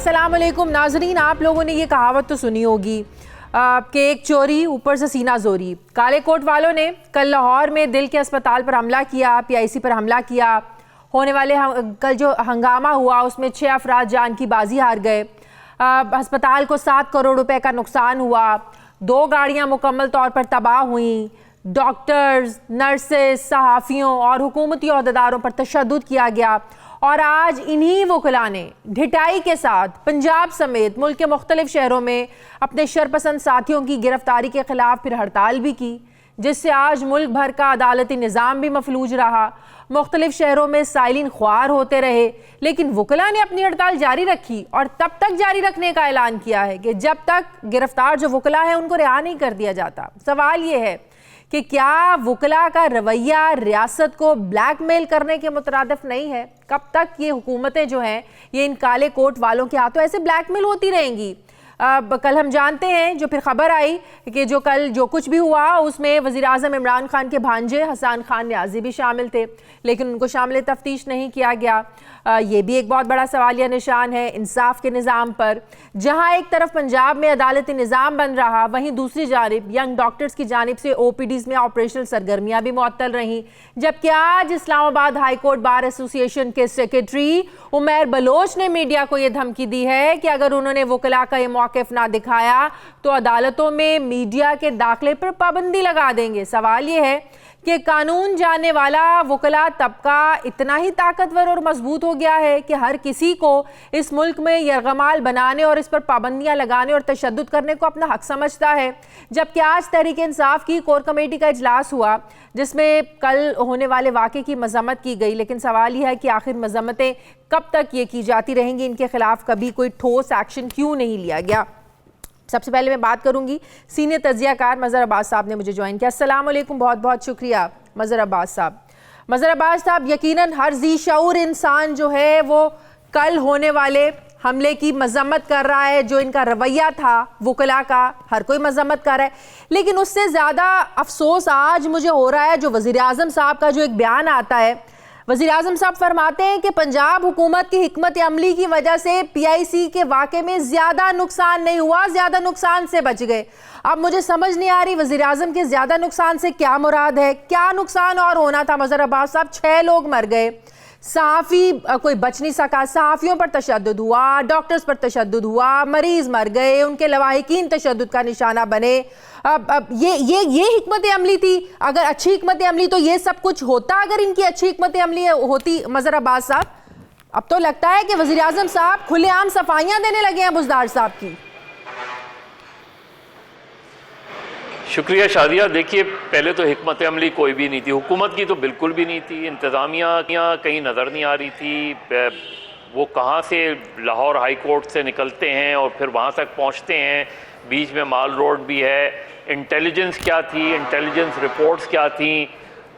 السلام علیکم ناظرین، آپ لوگوں نے یہ کہاوت تو سنی ہوگی کہ ایک چوری اوپر سے سینہ زوری۔ کالے کوٹ والوں نے کل لاہور میں دل کے اسپتال پر حملہ کیا، پی آئی سی پر حملہ کیا۔ ہونے والے کل جو ہنگامہ ہوا اس میں 6 افراد جان کی بازی ہار گئے۔ ہسپتال کو 7 کروڑ روپے کا نقصان ہوا، 2 گاڑیاں مکمل طور پر تباہ ہوئیں، ڈاکٹرز، نرسز، صحافیوں اور حکومتی عہدیداروں پر تشدد کیا گیا۔ اور آج انہی وکلاء نے ڈھٹائی کے ساتھ پنجاب سمیت ملک کے مختلف شہروں میں اپنے شرپسند ساتھیوں کی گرفتاری کے خلاف پھر ہڑتال بھی کی، جس سے آج ملک بھر کا عدالتی نظام بھی مفلوج رہا۔ مختلف شہروں میں سائلین خوار ہوتے رہے، لیکن وکلاء نے اپنی ہڑتال جاری رکھی اور تب تک جاری رکھنے کا اعلان کیا ہے کہ جب تک گرفتار جو وکلاء ہیں ان کو رہا نہیں کر دیا جاتا۔ سوال یہ ہے کہ کیا وکلاء کا رویہ ریاست کو بلیک میل کرنے کے مترادف نہیں ہے؟ کب تک یہ حکومتیں جو ہیں یہ ان کالے کوٹ والوں کے ہاتھوں ایسے بلیک میل ہوتی رہیں گی؟ کل ہم جانتے ہیں جو پھر خبر آئی کہ جو کل جو کچھ بھی ہوا اس میں وزیراعظم عمران خان کے بھانجے حسان خان نیازی بھی شامل تھے، لیکن ان کو شامل تفتیش نہیں کیا گیا۔ یہ بھی ایک بہت بڑا سوالیہ نشان ہے انصاف کے نظام پر۔ جہاں ایک طرف پنجاب میں عدالتی نظام بن رہا، وہیں دوسری جانب ینگ ڈاکٹرز کی جانب سے او پی ڈیز میں آپریشنل سرگرمیاں بھی معطل رہیں، جبکہ آج اسلام آباد ہائی کورٹ بار ایسوسی ایشن کے سیکریٹری عمیر بلوچ نے میڈیا کو یہ دھمکی دی ہے کہ اگر انہوں نے وکلاء کا یہ موقف نہ دکھایا تو عدالتوں میں میڈیا کے داخلے پر پابندی لگا دیں گے۔ سوال یہ ہے کہ قانون جاننے والا وکلاء طبقہ اتنا ہی طاقتور اور مضبوط ہو گیا ہے کہ ہر کسی کو اس ملک میں یرغمال بنانے اور اس پر پابندیاں لگانے اور تشدد کرنے کو اپنا حق سمجھتا ہے؟ جبکہ آج تحریک انصاف کی کور کمیٹی کا اجلاس ہوا جس میں کل ہونے والے واقعے کی مذمت کی گئی، لیکن سوال یہ ہے کہ آخر مذمتیں کب تک یہ کی جاتی رہیں گی؟ ان کے خلاف کبھی کوئی ٹھوس ایکشن کیوں نہیں لیا گیا؟ سب سے پہلے میں بات کروں گی سینئر تجزیہ کار مظہر عباس صاحب نے مجھے جوائن کیا۔ السلام علیکم، بہت بہت شکریہ مظہر عباس صاحب۔ مظہر عباس صاحب، یقیناً ہر ذی شعور انسان جو ہے وہ کل ہونے والے حملے کی مذمت کر رہا ہے، جو ان کا رویہ تھا وکلاء کا ہر کوئی مذمت کر رہا ہے، لیکن اس سے زیادہ افسوس آج مجھے ہو رہا ہے جو وزیراعظم صاحب کا جو ایک بیان آتا ہے۔ وزیراعظم صاحب فرماتے ہیں کہ پنجاب حکومت کی حکمت عملی کی وجہ سے پی آئی سی کے واقعے میں زیادہ نقصان نہیں ہوا، زیادہ نقصان سے بچ گئے۔ اب مجھے سمجھ نہیں آ رہی وزیراعظم کے زیادہ نقصان سے کیا مراد ہے؟ کیا نقصان اور ہونا تھا مظہر عباس صاحب؟ 6 لوگ مر گئے، صحافی کوئی بچ نہیں سکا، صحافیوں پر تشدد ہوا، ڈاکٹرز پر تشدد ہوا، مریض مر گئے، ان کے لواحقین تشدد کا نشانہ بنے۔ یہ حکمت عملی تھی؟ اگر اچھی حکمت عملی تو یہ سب کچھ ہوتا، اگر ان کی اچھی حکمت عملی ہوتی مظہر عباس صاحب؟ اب تو لگتا ہے کہ وزیراعظم صاحب کھلے عام صفائیاں دینے لگے ہیں بزدار صاحب کی۔ شکریہ شادیہ۔ دیکھیے، پہلے تو حکمت عملی کوئی بھی نہیں تھی، حکومت کی تو بالکل بھی نہیں تھی، انتظامیہ کہیں نظر نہیں آ رہی تھی۔ وہ کہاں سے لاہور ہائی کورٹ سے نکلتے ہیں اور پھر وہاں تک پہنچتے ہیں، بیچ میں مال روڈ بھی ہے، انٹیلیجنس کیا تھی، انٹیلیجنس رپورٹس کیا تھیں،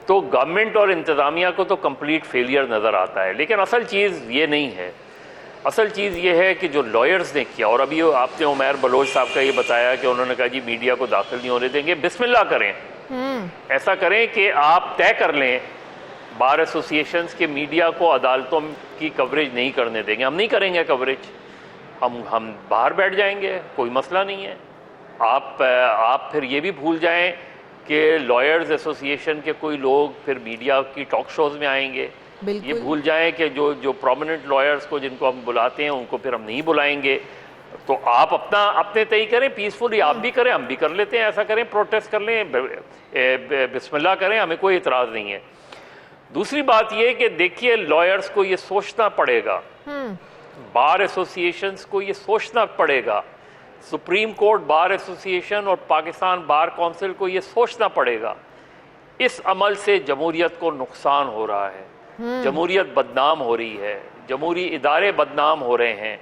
تو گورنمنٹ اور انتظامیہ کو تو کمپلیٹ فیلئر نظر آتا ہے۔ لیکن اصل چیز یہ نہیں ہے، اصل چیز یہ ہے کہ جو لائرز نے کیا، اور ابھی آپ نے عمیر بلوچ صاحب کا یہ بتایا کہ انہوں نے کہا جی میڈیا کو داخل نہیں ہونے دیں گے۔ بسم اللہ کریں، ایسا کریں کہ آپ طے کر لیں بار ایسوسی ایشنز کے میڈیا کو عدالتوں کی کوریج نہیں کرنے دیں گے، ہم نہیں کریں گے کوریج، ہم باہر بیٹھ جائیں گے، کوئی مسئلہ نہیں ہے۔ آپ پھر یہ بھی بھول جائیں کہ لائرز ایسوسی ایشن کے کوئی لوگ پھر میڈیا کی ٹاک شوز میں آئیں گے، یہ بھول جائیں کہ جو پرومیننٹ لائرز کو جن کو ہم بلاتے ہیں ان کو پھر ہم نہیں بلائیں گے۔ تو آپ اپنے طے کریں، پیسفلی آپ بھی کریں، ہم بھی کر لیتے ہیں، ایسا کریں، پروٹیسٹ کر لیں، بسم اللہ کریں، ہمیں کوئی اعتراض نہیں ہے۔ دوسری بات یہ کہ دیکھیے لائرز کو یہ سوچنا پڑے گا، بار ایسوسی ایشنز کو یہ سوچنا پڑے گا، سپریم کورٹ بار ایسوسی ایشن اور پاکستان بار کونسل کو یہ سوچنا پڑے گا، اس عمل سے جمہوریت کو نقصان ہو رہا ہے، جمہوریت بدنام ہو رہی ہے، جمہوری ادارے بدنام ہو رہے ہیں۔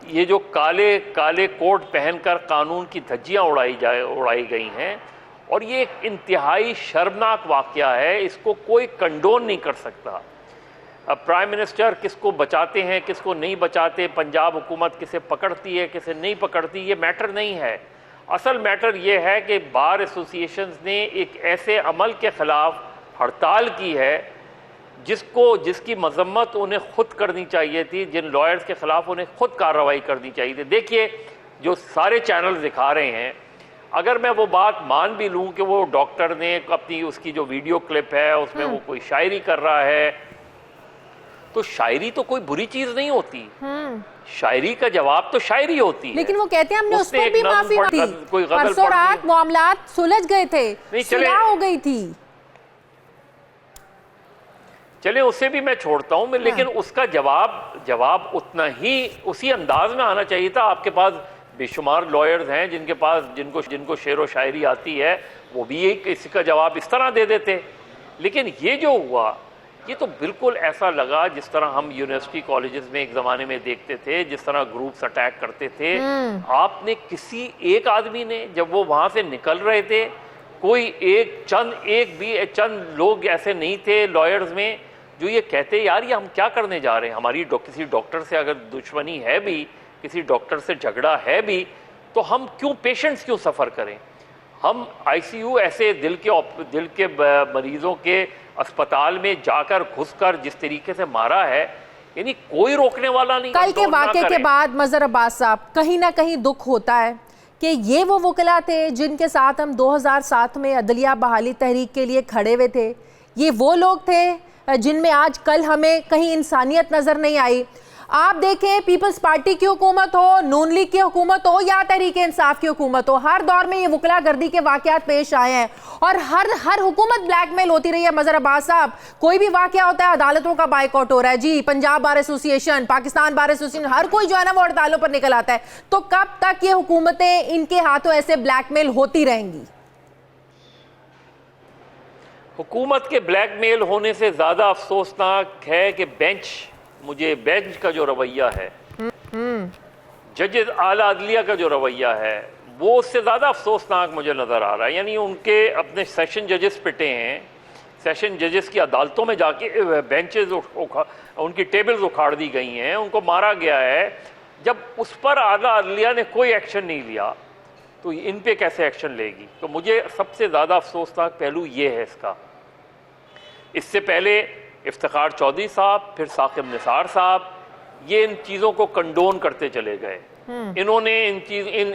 یہ جو کالے کوٹ پہن کر قانون کی دھجیاں اڑائی گئی ہیں، اور یہ ایک انتہائی شرمناک واقعہ ہے، اس کو کوئی کنڈون نہیں کر سکتا۔ اب پرائم منسٹر کس کو بچاتے ہیں کس کو نہیں بچاتے، پنجاب حکومت کسے پکڑتی ہے کسے نہیں پکڑتی، یہ میٹر نہیں ہے۔ اصل میٹر یہ ہے کہ بار ایسوسی ایشنز نے ایک ایسے عمل کے خلاف ہڑتال کی ہے جس کی مذمت انہیں خود کرنی چاہیے تھی، جن لائرز کے خلاف انہیں خود کارروائی کرنی چاہیے تھی. دیکھیے جو سارے چینل دکھا رہے ہیں، اگر میں وہ بات مان بھی لوں کہ وہ ڈاکٹر نے اپنی اس کی جو ویڈیو کلپ ہے اس میں وہ کوئی شاعری کر رہا ہے، تو شاعری تو کوئی بری چیز نہیں ہوتی. شاعری کا جواب تو شاعری ہوتی ہے. لیکن وہ کہتے ہیں ہم نے اس پر بھی معافی دی. کوئی غزل پرسوں رات معاملات سلجھ گئے تھے، صلح ہو گئی تھی. چلے اسے بھی میں چھوڑتا ہوں، لیکن اس کا جواب اتنا ہی اسی انداز میں آنا چاہیے تھا. آپ کے پاس بے شمار لائرز ہیں جن کو شعر و شاعری آتی ہے، وہ بھی اس کا جواب اس طرح دے دیتے. لیکن یہ جو ہوا، یہ تو بالکل ایسا لگا جس طرح ہم یونیورسٹی کالجز میں ایک زمانے میں دیکھتے تھے، جس طرح گروپس اٹیک کرتے تھے. آپ نے کسی ایک آدمی نے، جب وہ وہاں سے نکل رہے تھے، کوئی چند لوگ ایسے نہیں تھے لائرز میں جو یہ کہتے یار یہ ہم کیا کرنے جا رہے ہیں. ہماری کسی ڈاکٹر سے اگر دشمنی ہے بھی، کسی ڈاکٹر سے جھگڑا ہے بھی، تو ہم پیشنٹس کیوں سفر کریں. ہم آئی سی یو ایسے دل کے مریضوں کے اسپتال میں جا کر گھس کر جس طریقے سے مارا ہے، یعنی کوئی روکنے والا نہیں. کل کے واقعے کے بعد مظہر عباس صاحب کہیں نہ کہیں دکھ ہوتا ہے کہ یہ وہ وکلا تھے جن کے ساتھ ہم 2007 میں عدلیہ بحالی تحریک کے لیے کھڑے ہوئے تھے. یہ وہ لوگ تھے جن میں آج کل ہمیں کہیں انسانیت نظر نہیں آئی. آپ دیکھیں پیپلز پارٹی کی حکومت ہو، نون لیگ کی حکومت ہو یا تحریک انصاف کی حکومت ہو، ہر دور میں یہ وکلا گردی کے واقعات پیش آئے ہیں اور ہر حکومت بلیک میل ہوتی رہی ہے. مظہر عباس صاحب، کوئی بھی واقعہ ہوتا ہے عدالتوں کا بائیکاٹ ہو رہا ہے، جی پنجاب بار ایسوسی ایشن، پاکستان بار ایسوسی ایشن، ہر کوئی جو ہے نا وہ ہڑتالوں پر نکل آتا ہے. تو کب تک یہ حکومتیں ان کے ہاتھوں ایسے بلیک میل ہوتی رہیں گی؟ حکومت کے بلیک میل ہونے سے زیادہ افسوسناک ہے کہ مجھے بینچ کا جو رویہ ہے، ججز اعلیٰ عدلیہ کا جو رویہ ہے، وہ اس سے زیادہ افسوسناک مجھے نظر آ رہا ہے. یعنی ان کے اپنے سیشن ججز پٹے ہیں، سیشن ججز کی عدالتوں میں جا کے بینچز ان کی ٹیبلز اکھاڑ دی گئی ہیں، ان کو مارا گیا ہے. جب اس پر اعلیٰ عدلیہ نے کوئی ایکشن نہیں لیا تو ان پہ کیسے ایکشن لے گی؟ تو مجھے سب سے زیادہ افسوسناک پہلو یہ ہے اس کا. اس سے پہلے افتخار چودھری صاحب، پھر ثاقب نثار صاحب، یہ ان چیزوں کو کنڈون کرتے چلے گئے. انہوں نے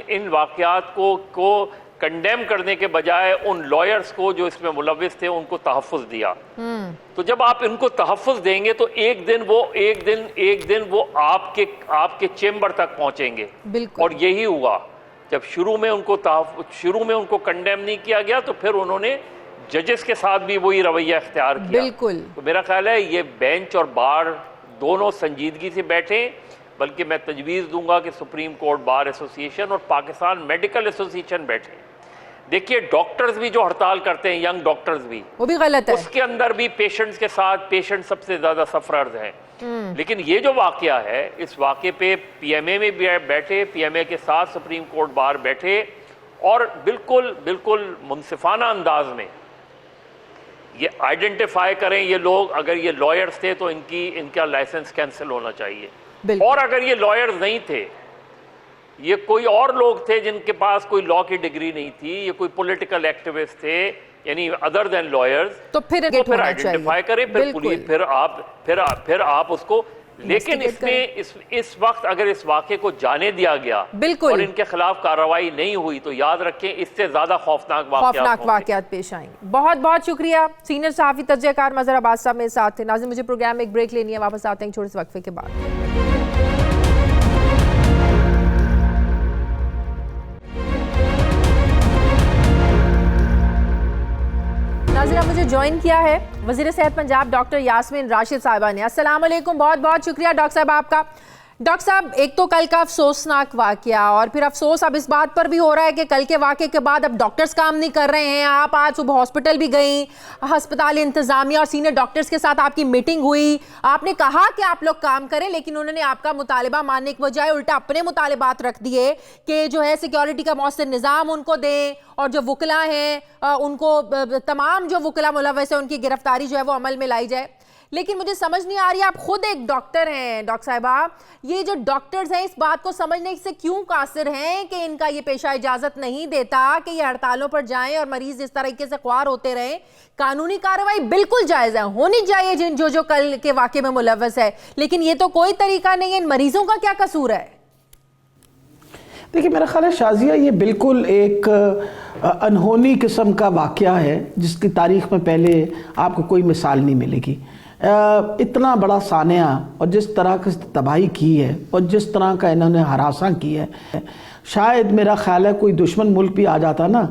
ان واقعات کو کنڈیم کرنے کے بجائے ان لائرز کو جو اس میں ملوث تھے ان کو تحفظ دیا. تو جب آپ ان کو تحفظ دیں گے تو ایک دن وہ آپ کے چیمبر تک پہنچیں گے. اور یہی ہوا. جب شروع میں ان کو کنڈیم نہیں کیا گیا تو پھر انہوں نے ججز کے ساتھ بھی وہی رویہ اختیار کیا. بالکل. تو میرا خیال ہے یہ بینچ اور بار دونوں سنجیدگی سے بیٹھیں، بلکہ میں تجویز دوں گا کہ سپریم کورٹ بار ایسوسی ایشن اور پاکستان میڈیکل ایسوسی ایشن بیٹھیں. دیکھیے ڈاکٹرز بھی جو ہڑتال کرتے ہیں، ینگ ڈاکٹرز بھی، وہ بھی غلط ہے. اس کے اندر بھی پیشنٹس کے ساتھ پیشنٹ سب سے زیادہ سفررز ہیں. لیکن یہ جو واقعہ ہے، اس واقعے پہ پی ایم اے میں بیٹھے، پی ایم اے کے ساتھ سپریم کورٹ بار بیٹھے اور بالکل منصفانہ انداز میں یہ آئیڈینٹیفائی کریں یہ لوگ اگر یہ لائرز تھے تو ان کا لائسنس کینسل ہونا چاہیے. اور اگر یہ لائرز نہیں تھے، یہ کوئی اور لوگ تھے جن کے پاس کوئی لا کی ڈگری نہیں تھی، یہ کوئی پولیٹیکل ایکٹیوسٹ تھے، یعنی ادر دین لائرز، تو پھر آئیڈینٹیفائی کریں، پھر آپ اس کو. لیکن اس وقت اگر اس واقعے کو جانے دیا گیا اور ان کے خلاف کارروائی نہیں ہوئی تو یاد رکھیں اس سے زیادہ خوفناک واقعات پیش آئیں گے. بہت بہت شکریہ سینئر صحافی تجزیہ کار مظہر عباس صاحب میرے ساتھ تھے. ناظرین مجھے پروگرام میں ایک بریک لینی ہے، واپس آتے ہیں چھوٹے سے وقفے کے بعد. ناظرین مجھے جوائن کیا ہے وزیر صحت پنجاب ڈاکٹر یاسمین راشد صاحبہ نے. السلام علیکم، بہت بہت شکریہ ڈاکٹر صاحب آپ کا. ڈاکٹر صاحب ایک تو کل کا افسوسناک واقعہ، اور پھر افسوس اب اس بات پر بھی ہو رہا ہے کہ کل کے واقعے کے بعد اب ڈاکٹرز کام نہیں کر رہے ہیں. آپ آج صبح ہاسپٹل بھی گئیں، ہسپتال انتظامیہ اور سینئر ڈاکٹرز کے ساتھ آپ کی میٹنگ ہوئی، آپ نے کہا کہ آپ لوگ کام کریں، لیکن انہوں نے آپ کا مطالبہ ماننے کے بجائے الٹا اپنے مطالبات رکھ دیے کہ جو ہے سیکیورٹی کا مؤثر نظام ان کو دیں اور جو وکلا ہیں ان کو تمام جو وکلا ملوث ہیں ان کی گرفتاری جو ہے وہ عمل میں لائی جائے. لیکن مجھے سمجھ نہیں آ رہی, آپ خود ایک ڈاکٹر ہیں ڈاکٹر صاحبہ, یہ جو ڈاکٹرز ہیں اس بات کو سمجھنے سے کیوں قاصر ہیں کہ ان کا یہ پیشہ اجازت نہیں دیتا کہ یہ ہڑتالوں پر جائیں اور مریض اس طریقے سے خوار ہوتے رہیں؟ قانونی کارروائی بالکل جائز ہے, ہونی چاہیے جن جو کل کے واقعے میں ملوث ہے, لیکن یہ تو کوئی طریقہ نہیں ہے. ان مریضوں کا کیا قصور ہے؟ دیکھیں میرا خیال ہے شازیہ یہ بالکل ایک انہونی قسم کا واقعہ ہے جس کی تاریخ میں پہلے آپ کو کوئی مثال نہیں ملے گی. اتنا بڑا سانحہ اور جس طرح کی تباہی کی ہے اور جس طرح کا انہوں نے ہراساں کی ہے, شاید میرا خیال ہے کوئی دشمن ملک بھی آ جاتا نا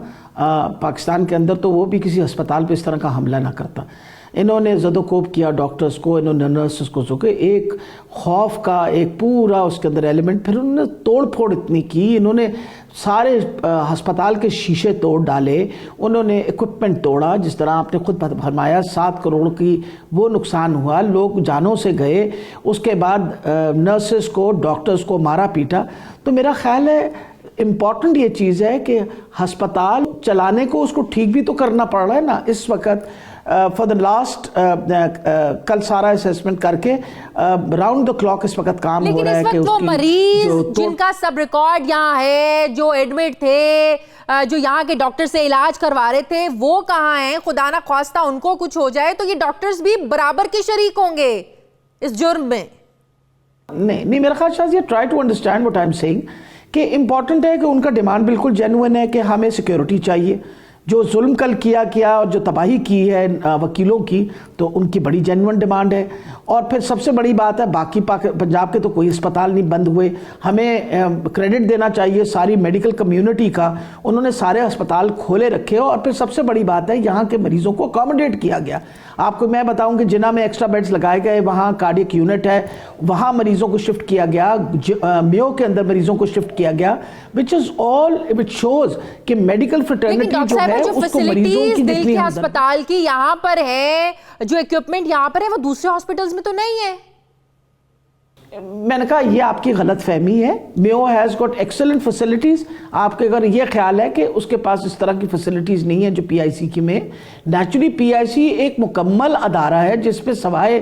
پاکستان کے اندر تو وہ بھی کسی ہسپتال پہ اس طرح کا حملہ نہ کرتا. انہوں نے زد و کوب کیا ڈاکٹرز کو, انہوں نے نرسز کو, کہ ایک خوف کا ایک پورا اس کے اندر ایلیمنٹ, پھر انہوں نے توڑ پھوڑ اتنی کی, انہوں نے سارے ہسپتال کے شیشے توڑ ڈالے, انہوں نے ایکوپمنٹ توڑا, جس طرح آپ نے خود فرمایا 7 کروڑ کی وہ نقصان ہوا, لوگ جانوں سے گئے, اس کے بعد نرسز کو ڈاکٹرز کو مارا پیٹا. تو میرا خیال ہے امپورٹنٹ یہ چیز ہے کہ ہسپتال چلانے کو اس کو ٹھیک بھی تو کرنا پڑ رہا ہے نا اس وقت. فار دا لاسٹ کل سارا اسیسمنٹ کر کے راؤنڈ دا کلاک اس وقت کام ہو رہا ہے. لیکن اس وقت وہ مریض جن کا سب ریکارڈ یہاں ہے, جو ایڈمٹ تھے, جو یہاں کے ڈاکٹر سے علاج کروا رہے تھے, وہ کہاں ہیں؟ خدا نہ خواستہ ان کو کچھ ہو جائے تو یہ ڈاکٹرز بھی برابر کے شریک ہوں گے اس جرم میں. نہیں میرا خیال شاید یہ try to understand what I am saying کہ امپورٹنٹ ہے کہ ان کا ڈیمانڈ بالکل جینوئن ہے کہ ہمیں سیکیورٹی چاہیے. جو ظلم کل کیا اور جو تباہی کی ہے وکیلوں کی, تو ان کی بڑی جینوئن ڈیمانڈ ہے. اور پھر سب سے بڑی بات ہے باقی پنجاب کے تو کوئی اسپتال نہیں بند ہوئے, ہمیں کریڈٹ دینا چاہیے ساری میڈیکل کمیونٹی کا, انہوں نے سارے اسپتال کھولے رکھے. اور پھر سب سے بڑی بات ہے یہاں کے مریضوں کو اکاموڈیٹ کیا گیا. آپ کو میں بتاؤں کہ جنہ میں ایکسٹرا بیڈز لگائے گئے, وہاں کارڈیک یونٹ ہے, وہاں مریضوں کو شفٹ کیا گیا, میو کے اندر مریضوں کو شفٹ کیا گیا, which is all which shows کہ میڈیکل فریٹرنیٹی جو ہے اس کو مریضوں کی دل کے ہسپتال کی یہاں پر ہے, جو ایکوپمنٹ یہاں پر ہے وہ دوسرے ہاسپٹلز میں تو نہیں ہے. میں نے کہا یہ آپ کی غلط فہمی ہے. میو ہیز گاٹ ایکسلنٹ فیسلٹیز. آپ کے اگر یہ خیال ہے کہ اس کے پاس اس طرح کی فیسلٹیز نہیں ہیں جو پی آئی سی کی میں, نیچرلی پی آئی سی ایک مکمل ادارہ ہے جس پہ سوائے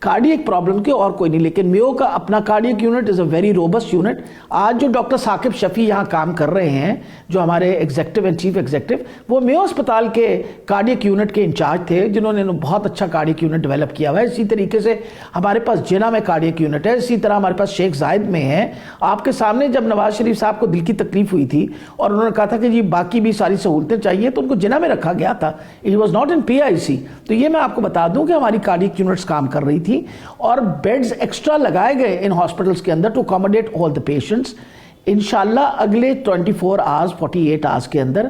کارڈیک پرابلم کے اور کوئی نہیں. لیکن میو کا اپنا cardiac unit is a very robust unit. آج جو ڈاکٹر ثاقب شفیع یہاں کام کر رہے ہیں, جو ہمارے ایگزیکٹو اینڈ چیف ایگزیکٹو, وہ میو اسپتال کے کارڈیک یونٹ کے انچارج تھے, جنہوں نے بہت اچھا کارڈیک یونٹ ڈیولپ کیا ہوا ہے. اسی طریقے سے ہمارے پاس جنہ میں کارڈیک یونٹ ہے, اسی طرح ہمارے پاس شیخ زائد میں ہے. آپ کے سامنے جب نواز شریف صاحب کو دل کی تکلیف ہوئی تھی اور انہوں نے کہا تھا کہ جی باقی بھی ساری سہولتیں چاہیے, تو ان کو جنہ میں رکھا گیا تھا. اٹ واز ناٹ ان پی آئی سی. تو یہ میں آپ کو بتا دوں کہ ہماری کارڈیک یونٹس کام کر رہی تھی اور بیڈز ایکسٹرا لگائے گئے ان ہاسپٹلز کے اندر to accommodate all the patients. انشاءاللہ اگلے 24 آورز 48 آورز کے اندر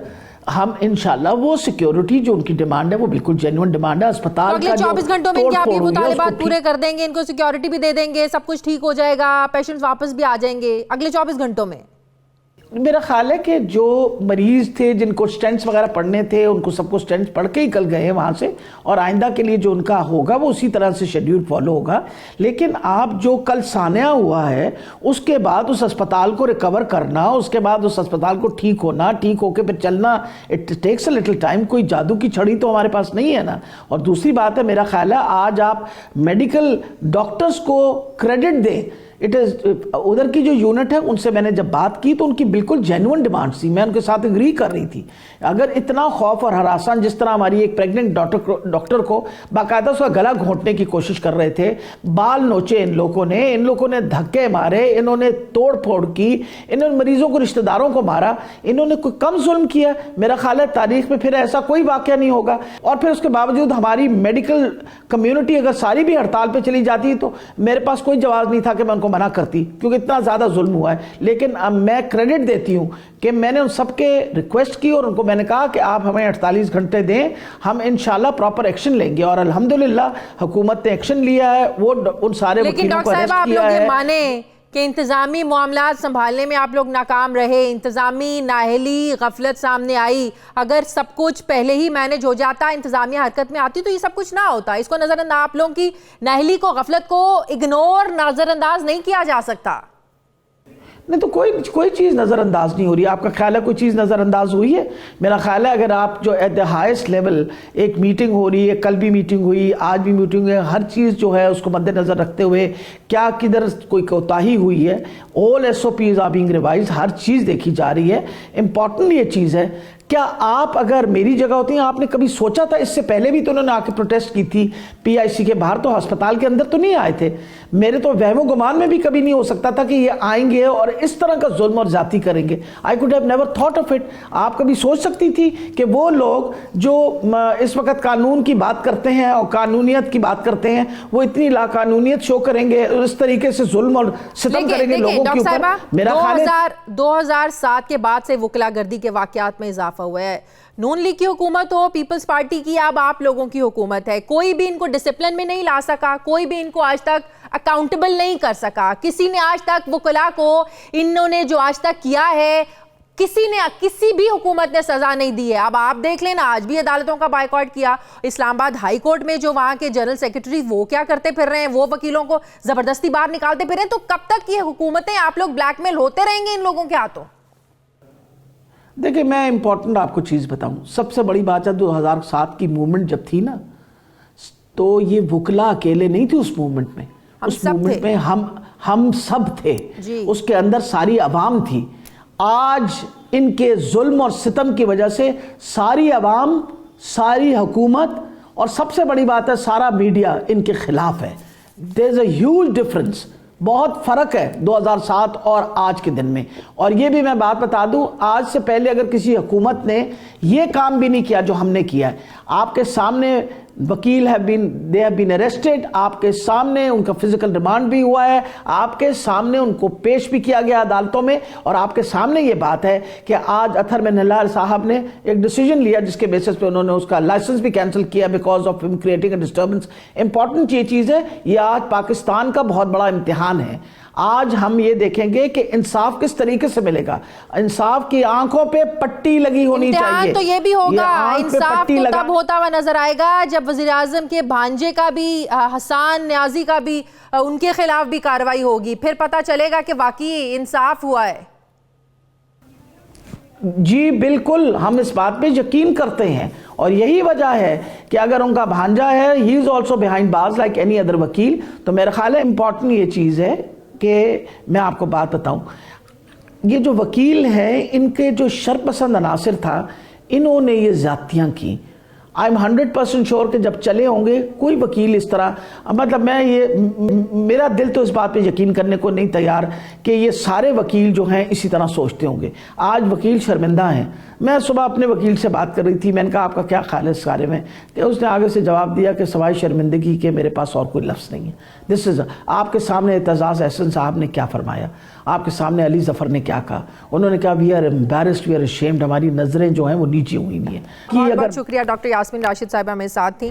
ہم انشاءاللہ وہ سیکیورٹی جو ان کی ڈیمانڈ ہے وہ بالکل جینوئن ڈیمانڈ ہے. اسپتال اگلے 24 گھنٹوں میں کیا آپ یہ مطالبات پورے کر دیں گے, ان کو سیکیورٹی بھی دے دیں گے, سب کچھ ٹھیک ہو جائے گا, پیشنٹس واپس بھی آ جائیں گے اگلے 24 گھنٹوں میں؟ میرا خیال ہے کہ جو مریض تھے جن کو سٹینٹس وغیرہ پڑھنے تھے ان کو سب کو سٹینٹس پڑھ کے ہی کل گئے ہیں وہاں سے, اور آئندہ کے لیے جو ان کا ہوگا وہ اسی طرح سے شیڈیول فالو ہوگا. لیکن آپ جو کل سانحہ ہوا ہے اس کے بعد اس اسپتال کو ریکور کرنا, اس کے بعد اس اسپتال کو ٹھیک ہونا, ٹھیک ہو کے پھر چلنا, it takes a little time. کوئی جادو کی چھڑی تو ہمارے پاس نہیں ہے نا. اور دوسری بات ہے میرا خیال ہے آج آپ میڈیکل ڈاکٹرز کو کریڈٹ دیں. ادھر کی جو یونٹ ہے ان سے میں نے جب بات کی تو ان کی بالکل جینوئن ڈیمانڈ تھی, میں ان کے ساتھ اگری کر رہی تھی. اگر اتنا خوف اور ہراسان, جس طرح ہماری ایک پریگننٹ ڈاکٹر کو باقاعدہ اس کا گلا گھونٹنے کی کوشش کر رہے تھے, بال نوچے ان لوگوں نے دھکے مارے, انہوں نے توڑ پھوڑ کی, انہوں نے مریضوں کو رشتہ داروں کو مارا, انہوں نے کوئی کم ظلم کیا؟ میرا خیال ہے تاریخ میں پھر ایسا کوئی واقعہ نہیں ہوگا. اور پھر اس کے باوجود ہماری میڈیکل کمیونٹی اگر ساری بھی ہڑتال پہ چلی جاتی تو میرے پاس کوئی جواز نہیں تھا کہ میں ان کو منع کرتی, کیونکہ اتنا زیادہ ظلم ہوا ہے. لیکن میں کریڈٹ دیتی ہوں کہ میں نے ان سب کے ریکویسٹ کی اور ان کو میں نے کہا کہ آپ ہمیں 48 گھنٹے دیں, ہم انشاءاللہ پراپر ایکشن لیں گے. اور الحمدللہ حکومت نے ایکشن لیا ہے, وہ ان سارے وکیلوں کو اریسٹ کیا ہے. لیکن ڈاکٹر صاحب آپ لوگ یہ مانیں کہ انتظامی معاملات سنبھالنے میں آپ لوگ ناکام رہے, انتظامی نااہلی غفلت سامنے آئی. اگر سب کچھ پہلے ہی مینج ہو جاتا, انتظامیہ حرکت میں آتی تو یہ سب کچھ نہ ہوتا. اس کو نظر انداز, آپ لوگوں کی نااہلی کو, غفلت کو اگنور, نظر انداز نہیں کیا جا سکتا. نہیں تو کوئی چیز نظر انداز نہیں ہو رہی. آپ کا خیال ہے کوئی چیز نظر انداز ہوئی ہے؟ میرا خیال ہے اگر آپ جو ایٹ دا ہائیسٹ لیول ایک میٹنگ ہو رہی ہے, کل بھی میٹنگ ہوئی, آج بھی میٹنگ ہے, ہر چیز جو ہے اس کو مد نظر رکھتے ہوئے کیا کدھر کوئی کوتاہی ہوئی ہے, all SOPs are being revised, ہر چیز دیکھی جا رہی ہے. امپورٹنٹ یہ چیز ہے, کیا آپ اگر میری جگہ ہوتی ہیں آپ نے کبھی سوچا تھا؟ اس سے پہلے بھی تو انہوں نے آ کے پروٹیسٹ کی تھی PIC کے باہر, تو ہسپتال کے اندر تو نہیں آئے تھے. میرے تو وہم و گمان میں بھی کبھی نہیں ہو سکتا تھا کہ یہ آئیں گے اور اس طرح کا ظلم اور زیادتی کریں گے. I could have never thought of it. آپ کبھی سوچ سکتی تھی کہ وہ لوگ جو اس وقت قانون کی بات کرتے ہیں اور قانونیت کی بات کرتے ہیں وہ اتنی لاقانونیت شو کریں گے, اس طریقے سے ظلم اور ستم کریں گے لوگوں کے اوپر؟ میرا خیال ہے 2007 کے بعد سے وکلا گردی کے واقعات میں اضافہ ہوا ہے. نون لیگ کی حکومت ہو, پیپلز پارٹی کی, اب آپ لوگوں کی حکومت ہے, کوئی بھی ان کو ڈسپلن میں نہیں لا سکا, کوئی بھی ان کو آج تک اکاؤنٹیبل نہیں کر سکا. کسی نے آج تک وکلا کو انہوں نے جو آج تک کیا ہے کسی بھی حکومت نے سزا نہیں دی ہے. اب آپ دیکھ لیں نا, آج بھی عدالتوں کا بائیکاٹ کیا. اسلام آباد ہائی کورٹ میں جو وہاں کے جنرل سیکرٹری وہ کیا کرتے پھر رہے ہیں, وہ وکیلوں کو زبردستی باہر نکالتے پھر رہے ہیں. تو کب تک یہ حکومتیں آپ لوگ بلیک میل ہوتے رہیں گے ان لوگوں کے ہاتھوں؟ دیکھیں میں امپورٹنٹ آپ کو چیز بتاؤں, سب سے بڑی بات ہے 2007 کی موومنٹ جب تھی نا, تو یہ وکلا اکیلے نہیں تھے اس موومنٹ میں. اس موومنٹ میں ہم سب تھے, اس کے اندر ساری عوام تھی. آج ان کے ظلم اور ستم کی وجہ سے ساری عوام, ساری حکومت اور سب سے بڑی بات ہے سارا میڈیا ان کے خلاف ہے. there is a huge difference. بہت فرق ہے 2007 اور آج کے دن میں. اور یہ بھی میں بات بتا دوں, آج سے پہلے اگر کسی حکومت نے یہ کام بھی نہیں کیا جو ہم نے کیا ہے, آپ کے سامنے وکیل they have been arrested, آپ کے سامنے ان کا فزیکل ریمانڈ بھی ہوا ہے, آپ کے سامنے ان کو پیش بھی کیا گیا عدالتوں میں, اور آپ کے سامنے یہ بات ہے کہ آج اطہر منہلال صاحب نے ایک ڈیسیجن لیا جس کے بیسس پہ انہوں نے اس کا لائسنس بھی کینسل کیا because of creating a disturbance. Important یہ چیز ہے, یہ آج پاکستان کا بہت بڑا امتحان ہے. آج ہم یہ دیکھیں گے کہ انصاف کس طریقے سے ملے گا. انصاف کی آنکھوں پہ پٹی لگی ہونی چاہیے. تو یہ بھی ہوگا, انصاف تو تب ہوتا ہوا نظر آئے گا جب وزیراعظم کے بھانجے کا بھی, حسان نیازی کا بھی, ان کے خلاف بھی کارروائی ہوگی. پھر پتہ چلے گا کہ واقعی انصاف ہوا ہے. جی بالکل, ہم اس بات پہ یقین کرتے ہیں, اور یہی وجہ ہے کہ اگر ان کا بھانجا ہے he is also behind bars like any other وکیل, تو میرا خیال ہے امپورٹنٹ یہ چیز ہے کہ میں آپ کو بات بتاؤں, یہ جو وکیل ہیں ان کے جو شرپسند عناصر تھا, انہوں نے یہ زیادتیاں کی. I'm 100% sure کہ جب چلے ہوں گے کوئی وکیل اس طرح, مطلب میرا دل تو اس بات پہ یقین کرنے کو نہیں تیار کہ یہ سارے وکیل جو ہیں اسی طرح سوچتے ہوں گے. آج وکیل شرمندہ ہیں. میں صبح اپنے وکیل سے بات کر رہی تھی, میں نے کہا آپ کا کیا خیال ہے اس بارے میں, کہ اس نے آگے سے جواب دیا کہ سوائے شرمندگی کے میرے پاس اور کوئی لفظ نہیں ہے. دس از آپ کے سامنے اعتزاز احسن صاحب نے کیا فرمایا, آپ کے سامنے علی ظفر نے کیا کہا. انہوں نے کہا we are embarrassed, we are ashamed, ہماری نظریں جو ہیں وہ نیچی ہوئی نہیں ہیں. بہت بہت شکریہ ڈاکٹر یاسمین راشد صاحبہ ہمیں ساتھ تھیں.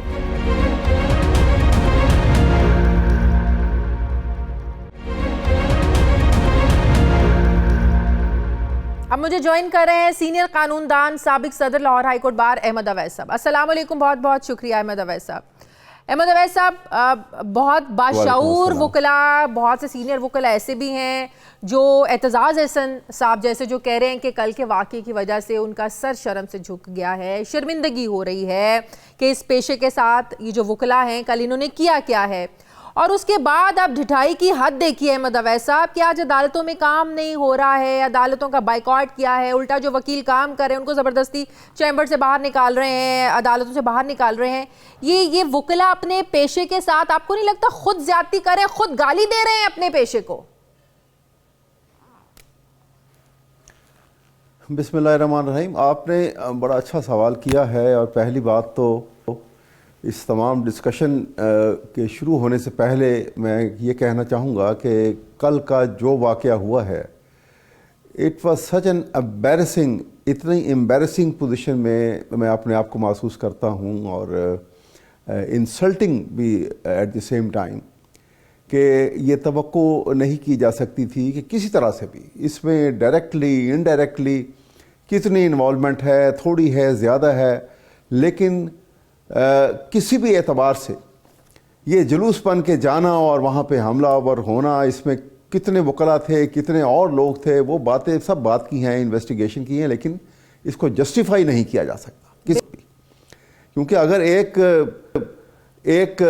اب مجھے جوائن کر رہے ہیں سینئر قانون دان, سابق صدر Lahore High Court Bar Ahmad Awais sahib. السلام علیکم, بہت بہت شکریہ احمد اویس صاحب. احمد اویس صاحب, بہت باشعور وکلا, بہت سے سینئر وکلا ایسے بھی ہیں جو اعتزاز احسن صاحب جیسے جو کہہ رہے ہیں کہ کل کے واقعے کی وجہ سے ان کا سر شرم سے جھک گیا ہے, شرمندگی ہو رہی ہے کہ اس پیشے کے ساتھ یہ جو وکلا ہیں کل انہوں نے کیا ہے. اور اس کے بعد آپ ڈھٹائی کی حد دیکھیے احمد اویس صاحب, کہ آج عدالتوں میں کام نہیں ہو رہا ہے, عدالتوں کا بائیکاٹ کیا ہے, الٹا جو وکیل کام کر رہے ہیں ان کو زبردستی چیمبر سے باہر نکال رہے ہیں, عدالتوں سے باہر نکال رہے ہیں. یہ وکلا اپنے پیشے کے ساتھ آپ کو نہیں لگتا خود زیادتی کر رہے ہیں, خود گالی دے رہے ہیں اپنے پیشے کو؟ بسم اللہ الرحمن الرحیم. آپ نے بڑا اچھا سوال کیا ہے, اور پہلی بات تو اس تمام ڈسکشن کے شروع ہونے سے پہلے میں یہ کہنا چاہوں گا کہ کل کا جو واقعہ ہوا ہے, it was such an embarrassing, اتنی امبیرسنگ پوزیشن میں اپنے آپ کو محسوس کرتا ہوں, اور انسلٹنگ بھی ایٹ دی سیم ٹائم, کہ یہ توقع نہیں کی جا سکتی تھی کہ کسی طرح سے بھی اس میں ڈائریکٹلی انڈائریکٹلی کتنی انوالومنٹ ہے, تھوڑی ہے, زیادہ ہے, لیکن کسی بھی اعتبار سے یہ جلوس بن کے جانا اور وہاں پہ حملہ آور ہونا, اس میں کتنے وکلا تھے، کتنے اور لوگ تھے، وہ باتیں سب بات کی ہیں، انویسٹیگیشن کی ہیں، لیکن اس کو جسٹیفائی نہیں کیا جا سکتا کسی بھی. کیونکہ اگر ایک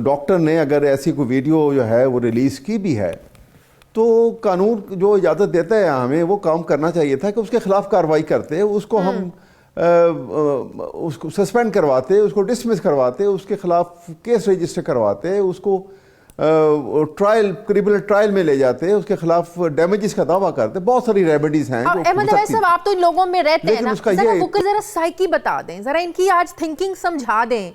ڈاکٹر نے اگر ایسی کوئی ویڈیو جو ہے وہ ریلیز کی بھی ہے تو قانون جو اجازت دیتا ہے ہمیں وہ کام کرنا چاہیے تھا کہ اس کے خلاف کارروائی کرتے، اس کو ہم اس کو سسپینڈ کرواتے، اس کو ڈسمس کرواتے، اس کے خلاف کیس رجسٹر کرواتے، اس کو کریمنل ٹرائل میں لے جاتے، اس کے خلاف ڈیمیجز کا دعویٰ کرتے. بہت ساری ریمیڈیز ہیں. احمد اویس صاحب آپ تو ان لوگوں میں رہتے ہیں نا، ذرا سائیکی بتا دیں، ذرا ان کی آج تھنکنگ سمجھا دیں.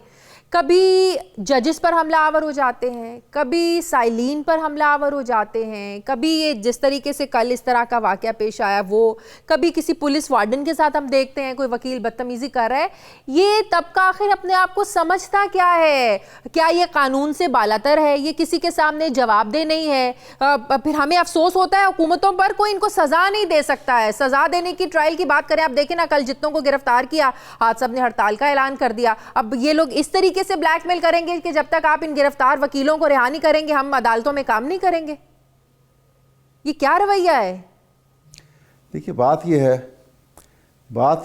کبھی ججز پر حملہ آور ہو جاتے ہیں، کبھی سائلین پر حملہ آور ہو جاتے ہیں، کبھی یہ جس طریقے سے کل اس طرح کا واقعہ پیش آیا وہ، کبھی کسی پولیس وارڈن کے ساتھ ہم دیکھتے ہیں کوئی وکیل بدتمیزی کر رہا ہے. یہ طبقہ آخر اپنے آپ کو سمجھتا کیا ہے؟ کیا یہ قانون سے بالاتر ہے؟ یہ کسی کے سامنے جواب دہ نہیں ہے؟ پھر ہمیں افسوس ہوتا ہے حکومتوں پر، کوئی ان کو سزا نہیں دے سکتا ہے. سزا دینے کی ٹرائل کی بات کریں، آپ دیکھیں نا کل جتنوں کو گرفتار کیا، آج سب نے ہڑتال کا اعلان کر دیا. اب یہ لوگ اس طریقے سے بلیک میل کریں گے کہ جب تک آپ ان گرفتار وکیلوں کو رہا نہیں کریں گے ہم عدالتوں میں کام نہیں کریں گے. یہ کیا رویہ ہے؟ دیکھیے بات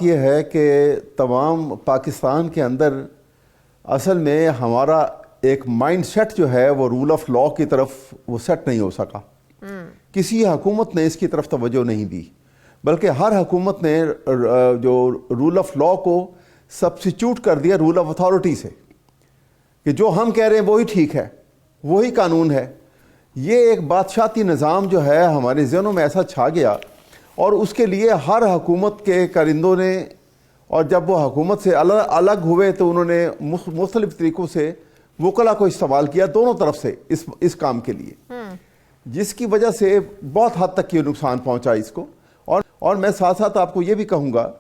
یہ ہے کہ تمام پاکستان کے اندر اصل میں ہمارا ایک مائنڈ سیٹ جو ہے وہ رول آف لا کی طرف وہ سیٹ نہیں ہو سکا. کسی حکومت نے اس کی طرف توجہ نہیں دی، بلکہ ہر حکومت نے جو رول آف لا کو سبسٹیچیوٹ کر دیا رول آف اتھارٹی سے، کہ جو ہم کہہ رہے ہیں وہی ٹھیک ہے، وہی قانون ہے. یہ ایک بادشاہتی نظام جو ہے ہمارے ذہنوں میں ایسا چھا گیا، اور اس کے لیے ہر حکومت کے کارندوں نے، اور جب وہ حکومت سے الگ ہوئے تو انہوں نے مختلف طریقوں سے وکلا کو استعمال کیا دونوں طرف سے اس کام کے لیے، جس کی وجہ سے بہت حد تک یہ نقصان پہنچا اس کو. اور میں ساتھ ساتھ آپ کو یہ بھی کہوں گا